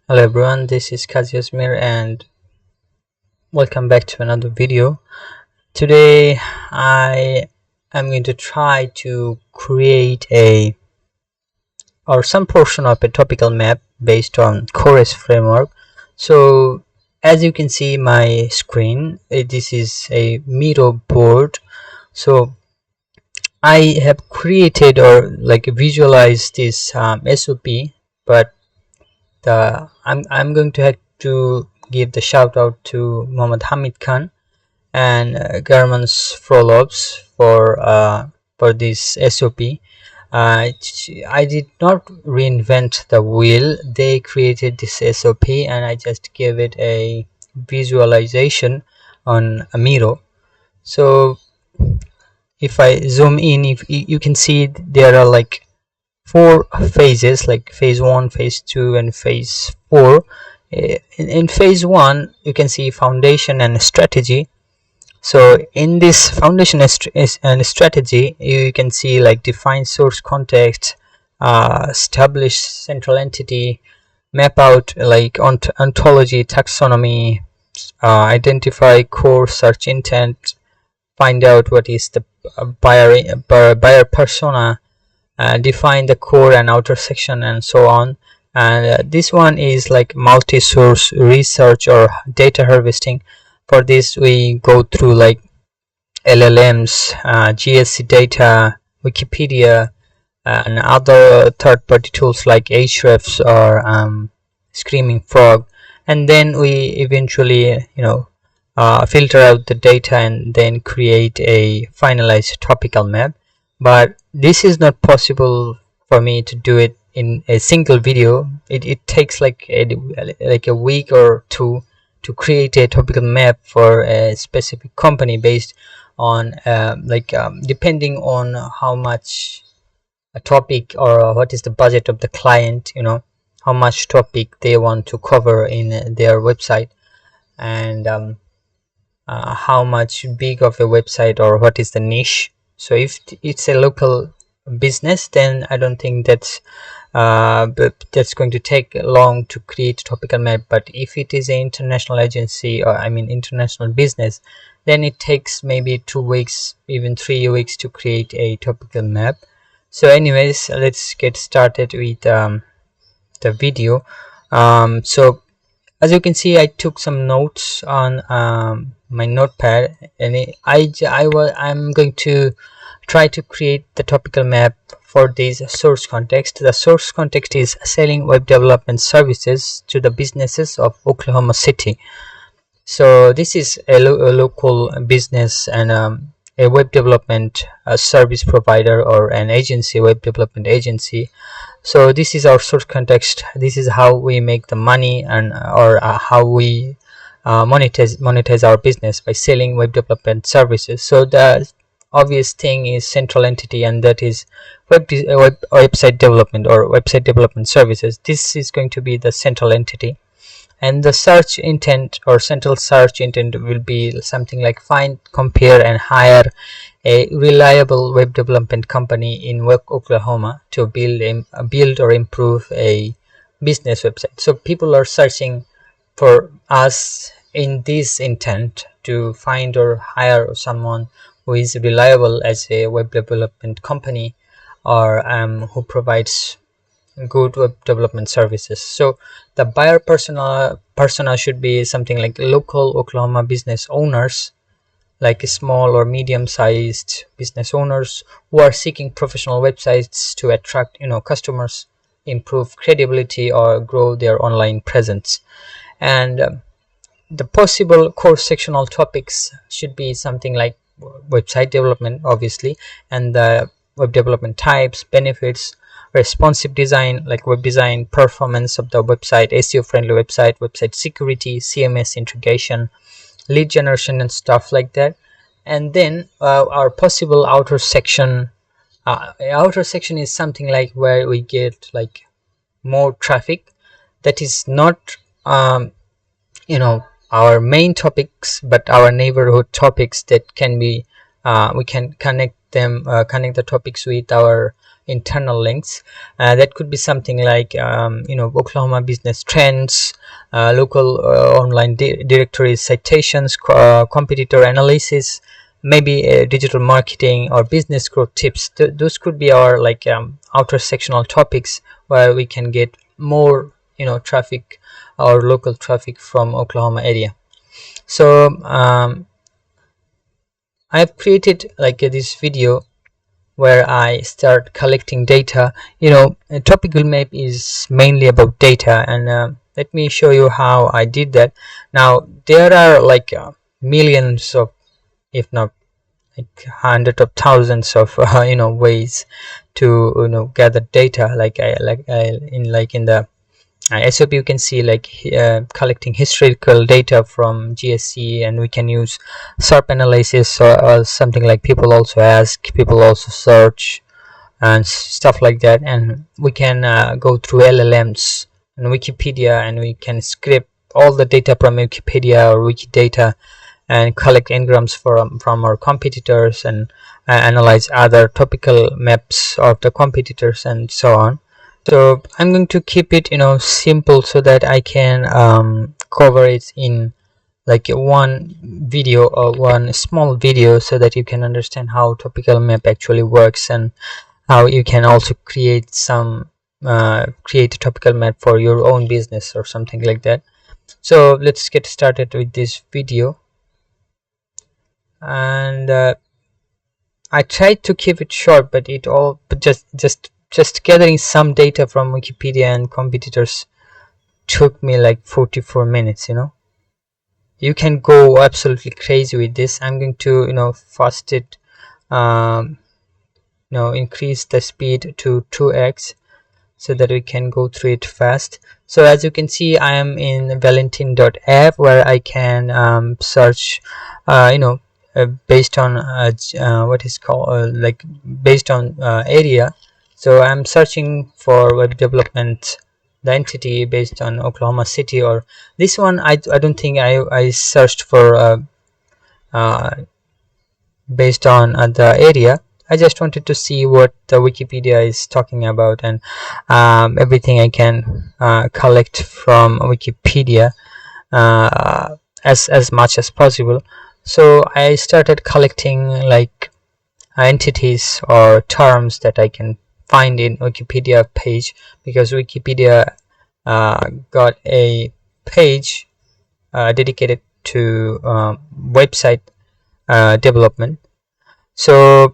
Hello everyone, this is Kaziosmir and welcome back to another video. Today I am going to try to create some portion of a topical map based on Koray's framework. So as you can see my screen, this is a Miro board. So I have created or visualized this SOP, but I'm going to have to give the shout out to Muhammad Hamid Khan and Garmans Frollops for this SOP. I did not reinvent the wheel. They created this SOP and I just gave it a visualization on Miro. So if I zoom in, if you can see there are like four phases, like phase 1, phase 2 and phase 4. In phase 1 you can see foundation and strategy. So in this foundation and strategy you can see like define source context, establish central entity, map out like ontology, taxonomy, identify core search intent, find out what is the buyer persona, define the core and outer section and so on. And this one is like multi-source research or data harvesting. For this we go through like LLMs, GSC data, Wikipedia, and other third-party tools like Ahrefs or Screaming Frog, and then we eventually filter out the data and then create a finalized topical map. But this is not possible for me to do it in a single video. It takes like a week or two to create a topical map for a specific company based on depending on how much a topic or what is the budget of the client, how much topic they want to cover in their website, and how much big of a website or what is the niche. So if it's a local business, then I don't think that's going to take long to create a topical map. But if it is an international agency, or I mean international business, then it takes maybe 2 weeks, even 3 weeks to create a topical map. So anyways, let's get started with the video. So as you can see, I took some notes on my notepad, and I'm going to try to create the topical map for this source context. The source context is selling web development services to the businesses of Oklahoma City. So this is a local business and a web development service provider or an agency, web development agency. So this is our source context. This is how we make the money, and or how we monetize our business by selling web development services. So the obvious thing is central entity, and that is website development or website development services. This is going to be the central entity, and the search intent or central search intent will be something like find, compare and hire a reliable web development company in Oklahoma to build or improve a business website. So people are searching for us in this intent to find or hire someone who is reliable as a web development company, or who provides good web development services. So the buyer persona should be something like local Oklahoma business owners, like small or medium-sized business owners who are seeking professional websites to attract customers, improve credibility or grow their online presence. And the possible core sectional topics should be something like website development, obviously, and the web development types, benefits, responsive design like web design, performance of the website, SEO friendly website, website security, CMS integration, lead generation and stuff like that. And then our possible outer section is something like where we get like more traffic. That is not our main topics, but our neighborhood topics that can be we can connect the topics with our internal links. That could be something like Oklahoma business trends, local online directories, citations, competitor analysis, maybe digital marketing or business growth tips. Those could be our like outer sectional topics where we can get more traffic or local traffic from Oklahoma area. So I have created like this video where I start collecting data. A topical map is mainly about data, and let me show you how I did that. Now there are like millions of, if not like hundreds of thousands of ways to gather data. In the SOP you can see like collecting historical data from GSC, and we can use SERP analysis, or something like people also ask, people also search, and stuff like that. And we can go through LLMs and Wikipedia, and we can scrape all the data from Wikipedia or Wikidata and collect n-grams from our competitors, and analyze other topical maps of the competitors and so on. So I'm going to keep it simple so that I can cover it in like one video or one small video, so that you can understand how topical map actually works, and how you can also create a topical map for your own business or something like that. So let's get started with this video. And I tried to keep it short, but just gathering some data from Wikipedia and competitors took me like 44 minutes. You can go absolutely crazy with this. I'm going to fast it, increase the speed to 2x so that we can go through it fast. So as you can see, I am in valentin.app, where I can search based on what is called like based on area. So I'm searching for web development, the entity based on Oklahoma City, or this one I don't think I searched for based on the area. I just wanted to see what the Wikipedia is talking about, and everything I can collect from Wikipedia as much as possible. So I started collecting like entities or terms that I can find in Wikipedia page, because Wikipedia got a page dedicated to website development. So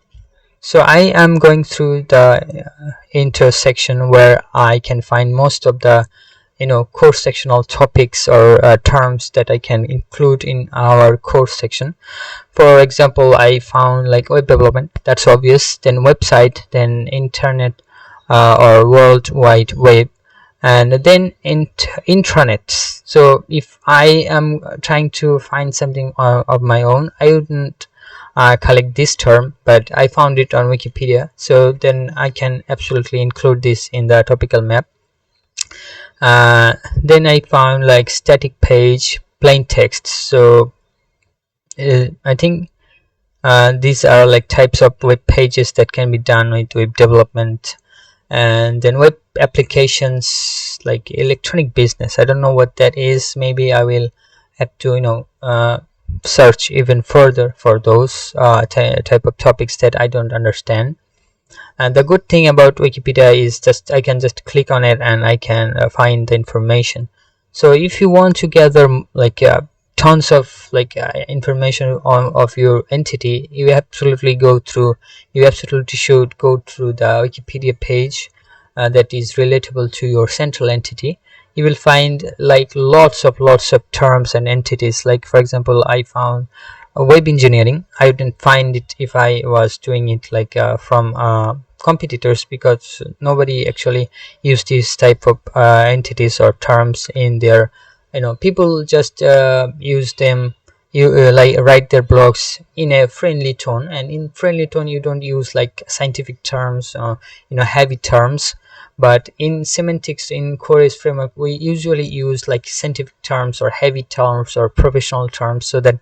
I am going through the intersection where I can find most of the course sectional topics or terms that I can include in our course section. For example, I found like web development, that's obvious, then website, then internet or world wide web, and then intranet. So if I am trying to find something of my own, I wouldn't collect this term, but I found it on Wikipedia, so then I can absolutely include this in the topical map. Then I found like static page, plain text. So I think these are like types of web pages that can be done with web development. And then web applications, like electronic business, I don't know what that is. Maybe I will have to search even further for those type of topics that I don't understand. And the good thing about Wikipedia is I can just click on it and I can find the information. So if you want to gather like tons of like information of your entity, you absolutely should go through the Wikipedia page that is relatable to your central entity. You will find like lots of terms and entities. Like for example, I found web engineering. I didn't find it if I was doing it like from competitors, because nobody actually used this type of entities or terms in their people just use them. You like write their blogs in a friendly tone, and in friendly tone you don't use like scientific terms or heavy terms. But in semantics, in Koray's framework, we usually use like scientific terms or heavy terms or professional terms, so that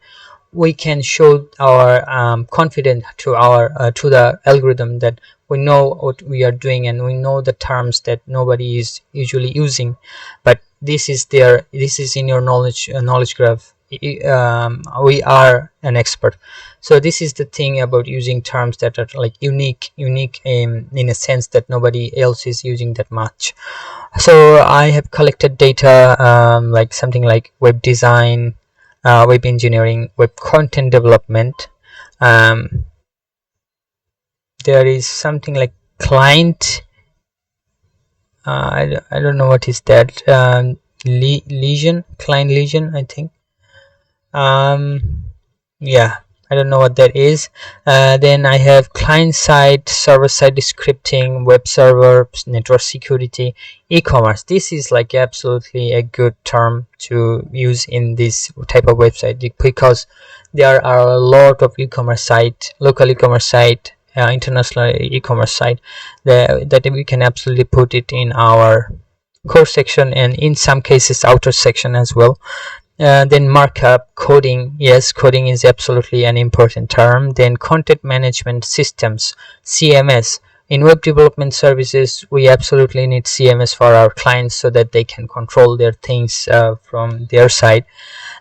we can show our confidence to the algorithm that we know what we are doing, and we know the terms that nobody is usually using, but this is there, this is in your knowledge graph. We are an expert. So this is the thing about using terms that are like unique in a sense that nobody else is using that much. So I have collected data, like something like web design, web engineering, web content development. There is something like client, I don't know what is that, lesion, client lesion, I think. Yeah, I don't know what that is. Then I have client side, server side scripting, web server, network security, e-commerce. This is like absolutely a good term to use in this type of website, because there are a lot of e-commerce site, local e-commerce site, international e-commerce site, that we can absolutely put it in our core section, and in some cases outer section as well. Then markup, coding. Yes, coding is absolutely an important term. Then content management systems, CMS. In web development services, we absolutely need CMS for our clients so that they can control their things from their side.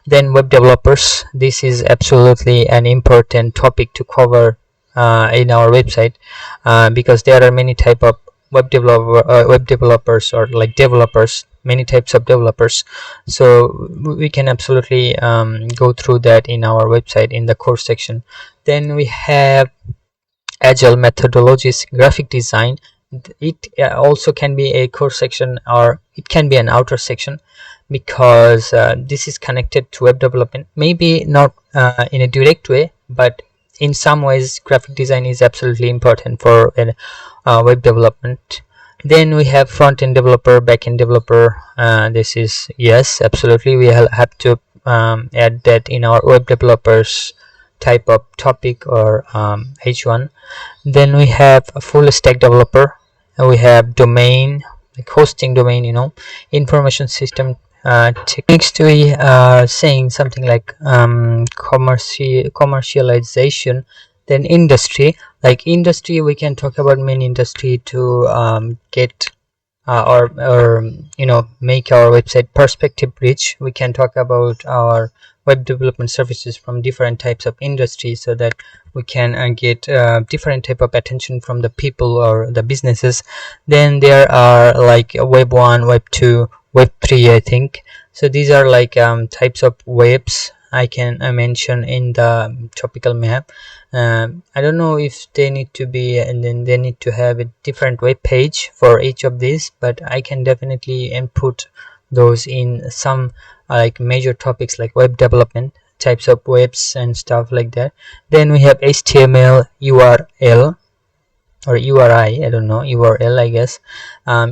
Then web developers. This is absolutely an important topic to cover in our website, because there are many type of web developers, or like developers, many types of developers. So we can absolutely go through that in our website in the course section. Then we have agile methodologies, graphic design. It also can be a core section, or it can be an outer section, because this is connected to web development, maybe not in a direct way, but in some ways graphic design is absolutely important for web development. Then we have front-end developer, back-end developer. This is, yes, absolutely, we have to add that in our web developers type of topic, or H1. Then we have a full stack developer, and we have domain, like hosting domain, information system. Next we are saying something like commercialization. Then industry, like industry, we can talk about main industry to get or make our website perspective rich. We can talk about our web development services from different types of industries, so that we can get different type of attention from the people or the businesses. Then there are like web 1, web 2, web 3, I think. So these are like types of webs I can mention in the topical map. I don't know if they need to be, and then they need to have a different web page for each of these, but I can definitely input those in some like major topics like web development, types of webs and stuff like that. Then we have HTML, URL or URI, I don't know, URL, I guess.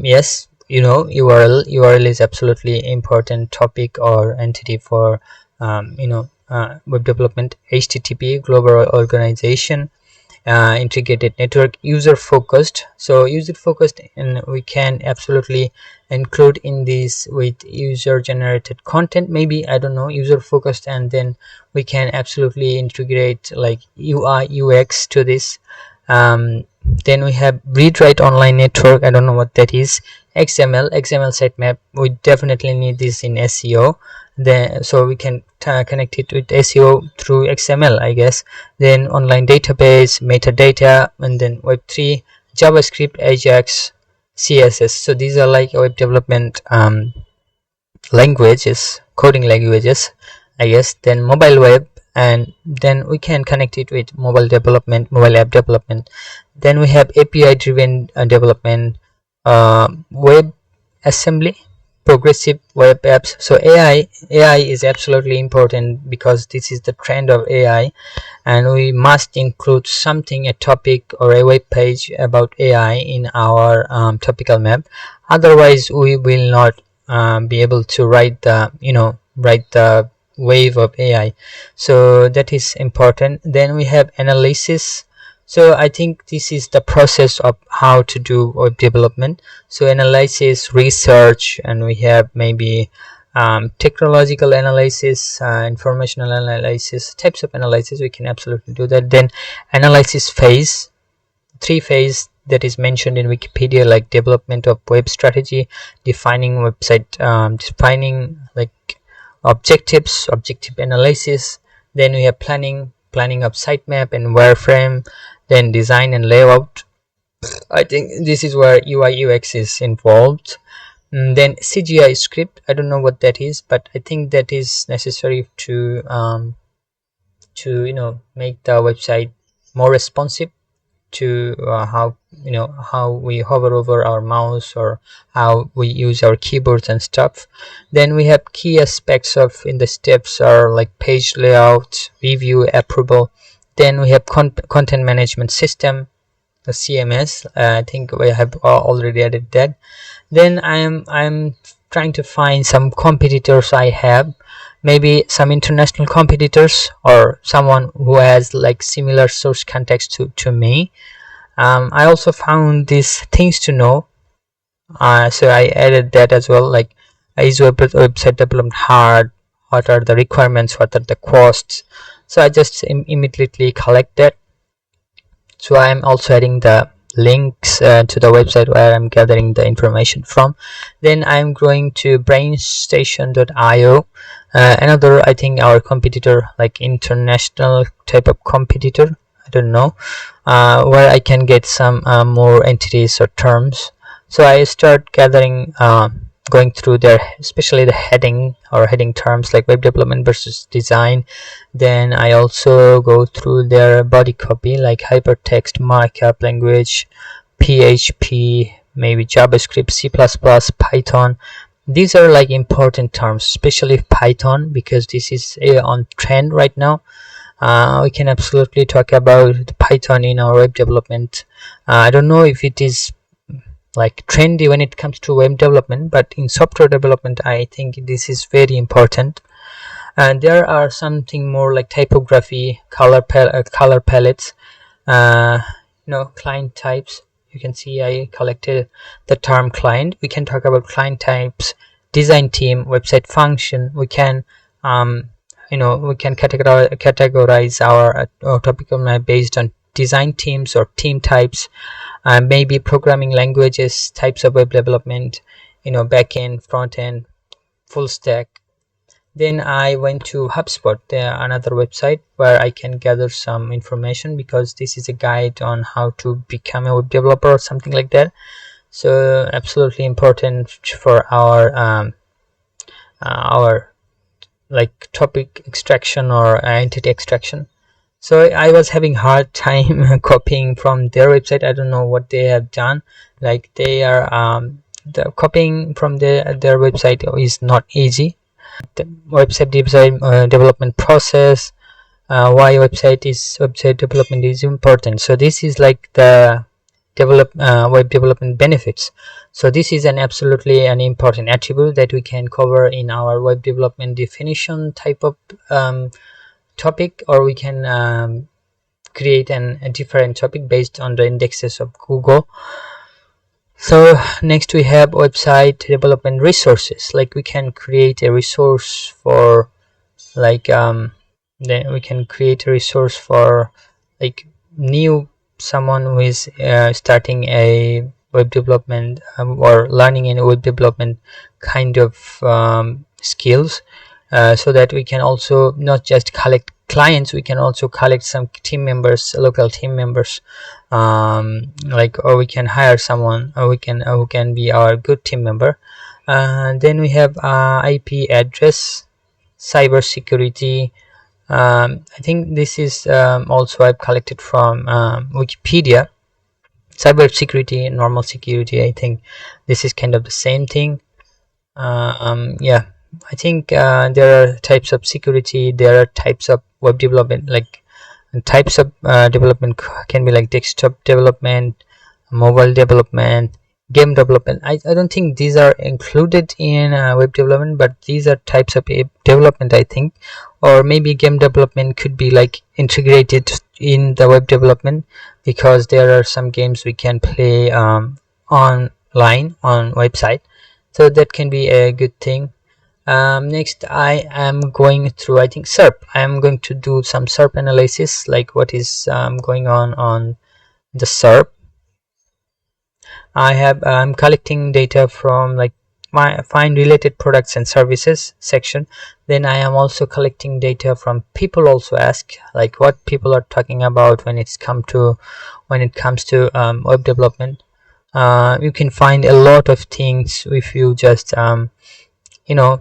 Yes, URL is absolutely important topic or entity for web development. HTTP, global organization, integrated network, user focused. So user focused, and we can absolutely include in this with user generated content, maybe, I don't know, user focused, and then we can absolutely integrate like UI UX to this. Then we have read write online network, I don't know what that is. XML sitemap, we definitely need this in SEO. Then so we can connect it with SEO through XML, I guess. Then online database, metadata, and then web3, JavaScript, Ajax, CSS. So these are like web development languages, coding languages, I guess. Then mobile web, and then we can connect it with mobile development, mobile app development. Then we have API driven development, web assembly, progressive web apps. So AI is absolutely important, because this is the trend of AI, and we must include something, a topic or a web page about AI in our topical map. Otherwise we will not be able to write the wave of AI. So that is important. Then we have analysis. So I think this is the process of how to do web development. So analysis, research, and we have maybe technological analysis, informational analysis, types of analysis. We can absolutely do that. Then analysis phase, 3 phase, that is mentioned in Wikipedia, like development of web strategy, defining website, defining like objectives, objective analysis. Then we have planning of sitemap and wireframe, then design and layout. I think this is where UI UX is involved. Then CGI script, I don't know what that is, but I think that is necessary to make the website more responsive to how how we hover over our mouse or how we use our keyboards and stuff. Then we have key aspects of in the steps are like page layout, review, approval. Then we have content management system, the CMS. I think we have already added that. Then I'm trying to find some competitors I have, maybe some international competitors or someone who has like similar source context to me. I also found these things to know, so I added that as well, like is website development hard, what are the requirements, what are the costs. So I just immediately collect that. So I'm also adding the links to the website where I'm gathering the information from. Then I'm going to brainstation.io, another, I think our competitor, like international type of competitor, I don't know, where I can get some more entities or terms. So I start gathering, going through their, especially the heading terms like web development versus design. Then I also go through their body copy like hypertext, markup language, PHP, maybe JavaScript, C++, Python. These are like important terms, especially Python, because this is on trend right now. We can absolutely talk about Python in our web development. I don't know if it is like trendy when it comes to web development, but in software development I think this is very important. And there are something more like typography, color palettes, client types. You can see I collected the term client. We can talk about client types, design team, website function. We can we can categorize our topical map based on design teams or team types, maybe programming languages, types of web development, backend, front end, full stack. Then I went to HubSpot, another website where I can gather some information, because this is a guide on how to become a web developer or something like that. So absolutely important for our like topic extraction or entity extraction. So I was having hard time copying from their website. I don't know what they have done. Like they are the copying from their website is not easy. The website design development process, why website development is important. So this is like the web development benefits. So this is absolutely an important attribute that we can cover in our web development definition type of topic, or we can create a different topic based on the indexes of Google. So next we have website development resources. Like we can create a resource for like then we can create a resource for like someone who is starting a web development or learning in web development kind of skills, so that we can also not just collect clients, we can also collect some team members, local team members, or we can hire someone who can be our good team member. Then we have IP address, cyber security. I think this is also I've collected from Wikipedia. Cyber security, normal security, I think this is kind of the same thing. Yeah, I think there are types of security, there are types of web development, like types of development can be like desktop development, mobile development, game development. I don't think these are included in web development, but these are types of development, I think. Or maybe game development could be like integrated in the web development, because there are some games we can play online on website, so that can be a good thing. Next I am going through, I think, SERP. I am going to do some SERP analysis, like what is going on the SERP. I'm collecting data from like my find related products and services section. Then I am also collecting data from people also ask, like what people are talking about when it comes to web development. You can find a lot of things if you just you know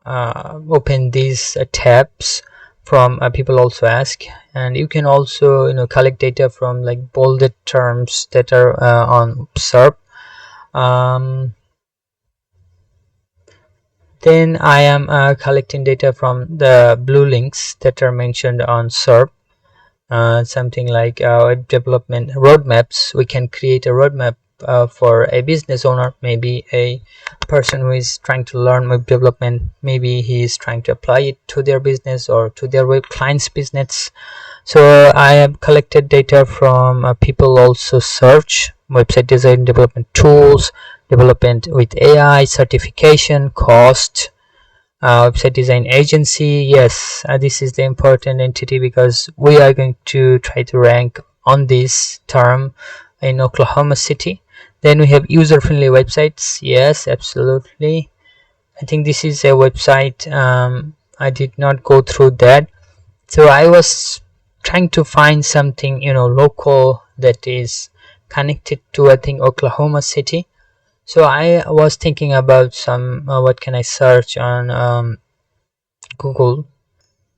open these tabs from people also ask. And you can also collect data from like bolded terms that are on SERP. Then I am collecting data from the blue links that are mentioned on SERP. Something like web development roadmaps. We can create a roadmap for a business owner, maybe a person who is trying to learn web development. Maybe he is trying to apply it to their business or to their web client's business. So I have collected data from people also search website design development tools, development with AI, certification, cost, website design agency. Yes, this is the important entity because we are going to try to rank on this term in Oklahoma City. Then we have user-friendly websites. Yes, absolutely. I think this is a website. I did not go through that, so I was trying to find something local that is connected to, I think, Oklahoma City. So I was thinking about some what can I search on Google.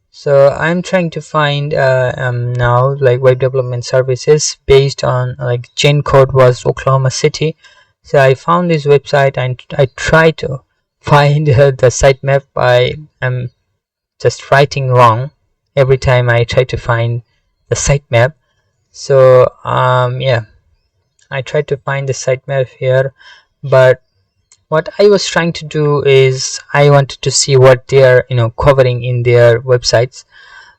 So I'm trying to find now like web development services based on like gen code was Oklahoma City. So I found this website and I try to find the sitemap. I am just writing wrong every time I try to find the sitemap. So yeah, I tried to find the sitemap here, but what I was trying to do is I wanted to see what they are covering in their websites.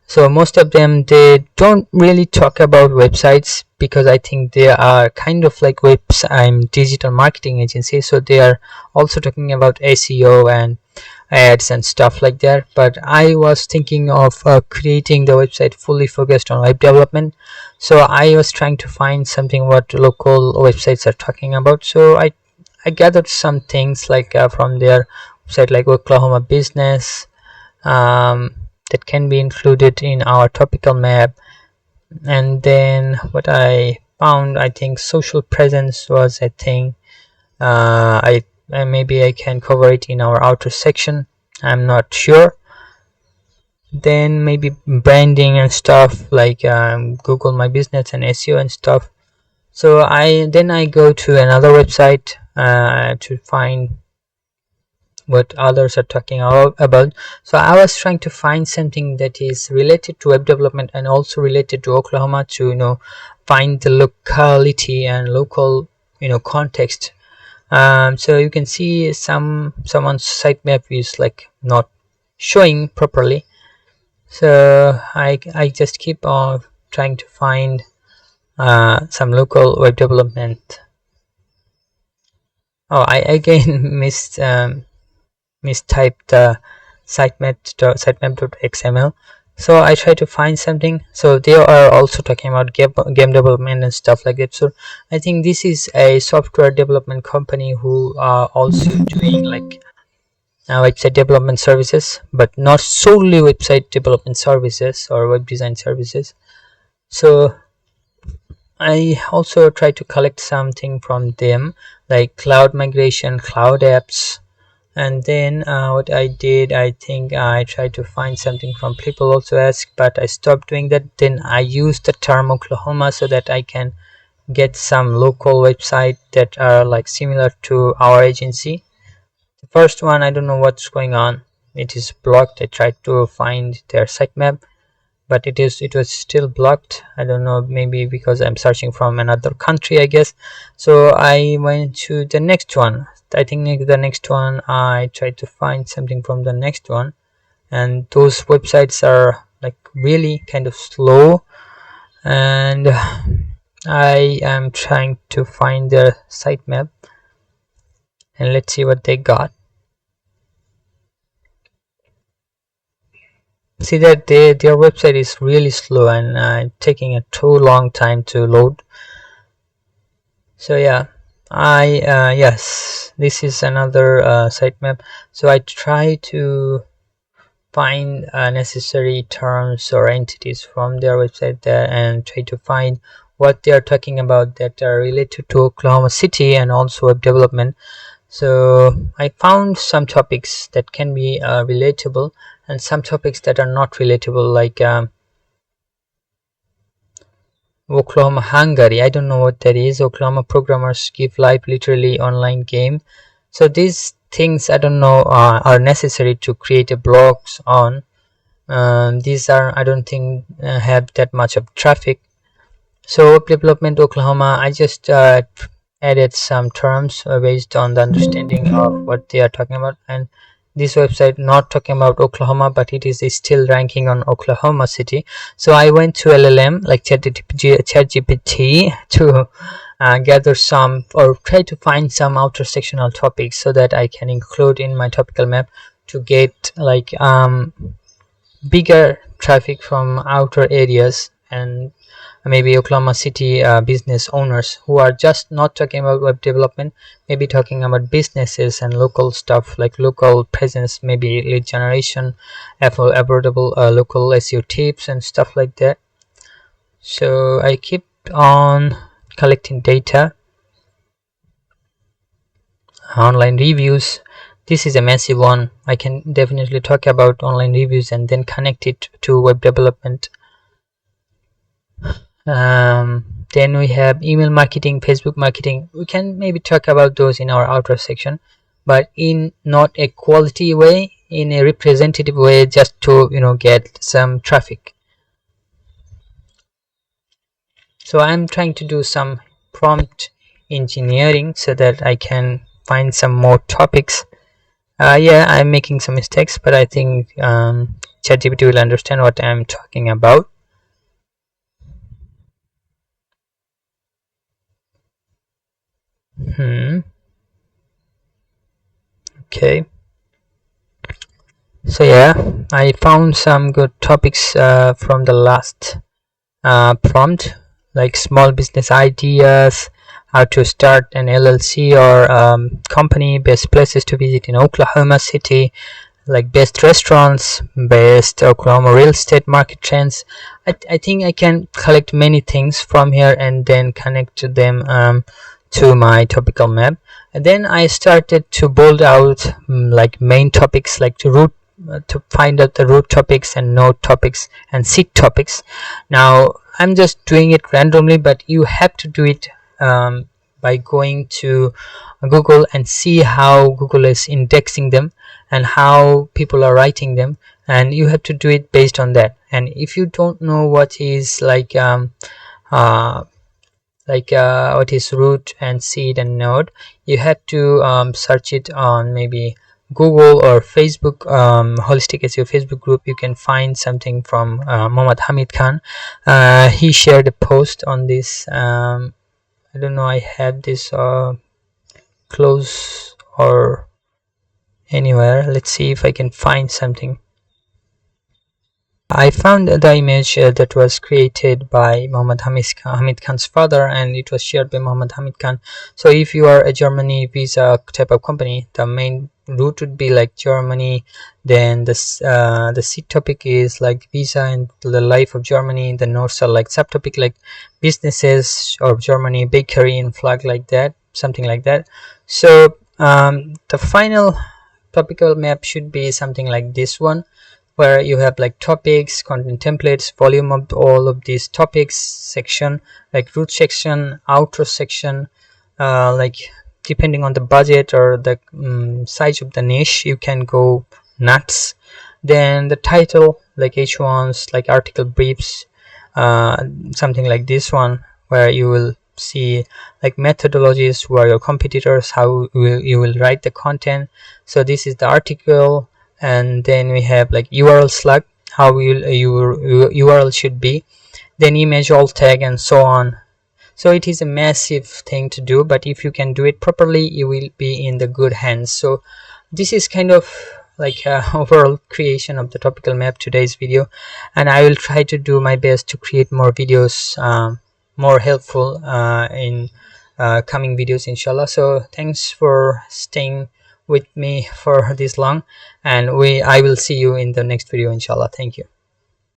So most of them, they don't really talk about websites because I think they are kind of like digital marketing agency, so they are also talking about SEO and ads and stuff like that. But I was thinking of creating the website fully focused on web development, so I was trying to find something what local websites are talking about. So I gathered some things like from their website, like Oklahoma business, that can be included in our topical map. And then what I found, I think social presence was a thing. I maybe I can cover it in our outer section, I'm not sure. Then maybe branding and stuff like Google My Business and SEO and stuff. So I go to another website to find what others are talking about. So I was trying to find something that is related to web development and also related to Oklahoma, to find the locality and local context. So you can see someone's sitemap is like not showing properly. So I just keep on trying to find some local web development. Oh, I again mistyped the sitemap.xml. So I try to find something. So they are also talking about game development and stuff like that. So I think this is a software development company who are also doing like website development services, but not solely website development services or web design services. So I also try to collect something from them, like cloud migration, cloud apps. And then what I did, I think I tried to find something from people also ask, but I stopped doing that. Then I used the term Oklahoma so that I can get some local website that are like similar to our agency. The first one, I don't know what's going on, it is blocked. I tried to find their sitemap, but it was still blocked. I don't know, maybe because I'm searching from another country, I guess. So I went to the next one. I think the next one, I tried to find something from the next one, and those websites are like really kind of slow, and I am trying to find their sitemap, and let's see what they got. See that their website is really slow and taking a too long time to load. So yeah, Yes, this is another sitemap. So I try to find necessary terms or entities from their website there and try to find what they are talking about that are related to Oklahoma City and also web development. So I found some topics that can be relatable and some topics that are not relatable, like Oklahoma Hungary. I don't know what that is. Oklahoma programmers give live literally online game. So these things I don't know are necessary to create a blogs on. These are, I don't think, have that much of traffic. So web development Oklahoma, I just added some terms based on the understanding of what they are talking about, and this website not talking about Oklahoma, but it is still ranking on Oklahoma City. So I went to LLM like ChatGPT to gather some or try to find some outer sectional topics so that I can include in my topical map to get like bigger traffic from outer areas, and maybe Oklahoma City business owners who are just not talking about web development, maybe talking about businesses and local stuff like local presence, maybe lead generation, affordable local SEO tips and stuff like that. So I keep on collecting data. Online reviews, this is a massive one. I can definitely talk about online reviews and then connect it to web development. Then we have email marketing, Facebook marketing. We can maybe talk about those in our outer section, but in not a quality way, in a representative way, just to get some traffic. So I'm trying to do some prompt engineering so that I can find some more topics. Yeah, I'm making some mistakes, but I think ChatGPT will understand what I'm talking about. Okay, so yeah, I found some good topics from the last prompt, like small business ideas, how to start an LLC or company, best places to visit in Oklahoma City, like best restaurants, best Oklahoma real estate market trends. I think I can collect many things from here and then connect them to my topical map. And then I started to build out like main topics, like to find out the root topics and node topics and seed topics. Now I'm just doing it randomly, but you have to do it by going to Google and see how Google is indexing them and how people are writing them, and you have to do it based on that. And if you don't know what is uh, what is root and seed and node, you have to search it on maybe Google or Facebook, holistic SEO Facebook group. You can find something from Mohammad Hamid Khan. He shared a post on this. I don't know, I have this close or anywhere. Let's see if I can find something. I found the image that was created by Mohammad Hamid Khan's father, and it was shared by Mohammad Hamid Khan. So if you are a Germany visa type of company, the main route would be like Germany. Then the seed topic is like visa and the life of Germany. The notes are like subtopic like businesses of Germany, bakery and flag, like that, something like that. So the final topical map should be something like this one, where you have like topics, content templates, volume of all of these topics, section like root section, outro section, like depending on the budget or the size of the niche, you can go nuts. Then the title, like H1s, like article briefs, something like this one, where you will see like methodologies, who are your competitors, how you will write the content. So this is the article. And then we have like URL slug, how your URL should be, then image alt tag and so on. So it is a massive thing to do, but if you can do it properly, you will be in the good hands. So this is kind of like overall creation of the topical map, today's video, and I will try to do my best to create more videos more helpful in coming videos, inshallah. So thanks for staying with me for this long, and I will see you in the next video, inshallah. Thank you.